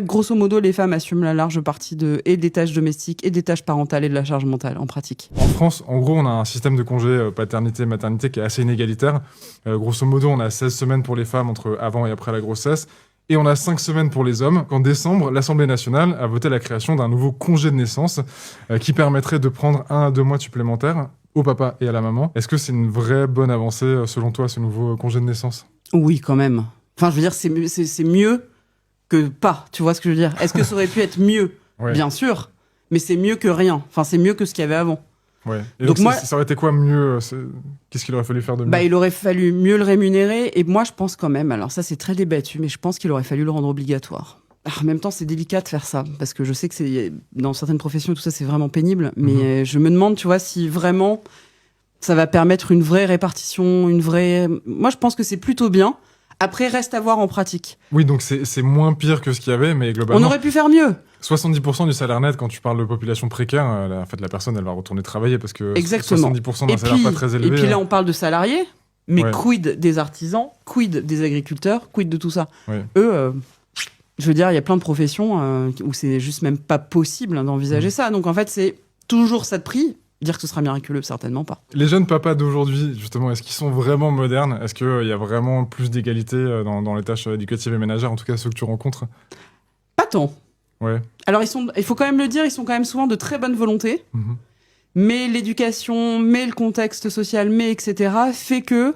grosso modo, les femmes assument la large partie et des tâches domestiques et des tâches parentales et de la charge mentale, en pratique. En France, en gros, on a un système de congé paternité-maternité qui est assez inégalitaire. Grosso modo, on a 16 semaines pour les femmes entre avant et après la grossesse. Et on a 5 semaines pour les hommes. En décembre, l'Assemblée nationale a voté la création d'un nouveau congé de naissance qui permettrait de prendre 1 à 2 mois supplémentaires au papa et à la maman. Est-ce que c'est une vraie bonne avancée, selon toi, ce nouveau congé de naissance ? Oui, quand même. Enfin, je veux dire, c'est mieux que pas, tu vois ce que je veux dire. Est-ce que ça aurait pu être mieux ? Ouais. Bien sûr, mais c'est mieux que rien. Enfin, c'est mieux que ce qu'il y avait avant. Ouais. Et donc ça aurait été quoi mieux ? Qu'est-ce qu'il aurait fallu faire de mieux ? Il aurait fallu mieux le rémunérer, et moi je pense quand même, alors ça c'est très débattu, mais je pense qu'il aurait fallu le rendre obligatoire. En même temps, c'est délicat de faire ça, parce que je sais que dans certaines professions, tout ça c'est vraiment pénible, mais je me demande, tu vois, si vraiment ça va permettre une vraie répartition, Moi je pense que c'est plutôt bien. Après, reste à voir en pratique. Oui, donc c'est moins pire que ce qu'il y avait, mais globalement... On aurait pu faire mieux. 70% du salaire net, quand tu parles de population précaire, en fait, la personne, elle va retourner travailler parce que Exactement. 70% d'un salaire pas très élevé... Et puis là, on parle de salariés, mais Ouais. quid des artisans, quid des agriculteurs, quid de tout ça. Ouais. Eux, je veux dire, il y a plein de professions où c'est juste même pas possible d'envisager ça. Donc en fait, c'est toujours ça de prix. Dire que ce sera miraculeux, certainement pas. Les jeunes papas d'aujourd'hui, justement, est-ce qu'ils sont vraiment modernes ? Est-ce qu'il y a vraiment plus d'égalité dans les tâches éducatives et ménagères, en tout cas ceux que tu rencontres ? Pas tant. Ouais. Alors, il faut quand même le dire, ils sont quand même souvent de très bonne volonté. Mhm. Mais l'éducation, mais le contexte social, mais etc. fait que...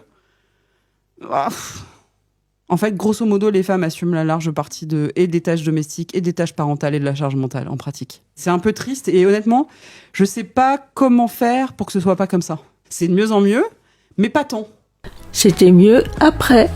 En fait, grosso modo, les femmes assument la large partie et des tâches domestiques et des tâches parentales et de la charge mentale, en pratique. C'est un peu triste et honnêtement, je sais pas comment faire pour que ce soit pas comme ça. C'est de mieux en mieux, mais pas tant. C'était mieux après.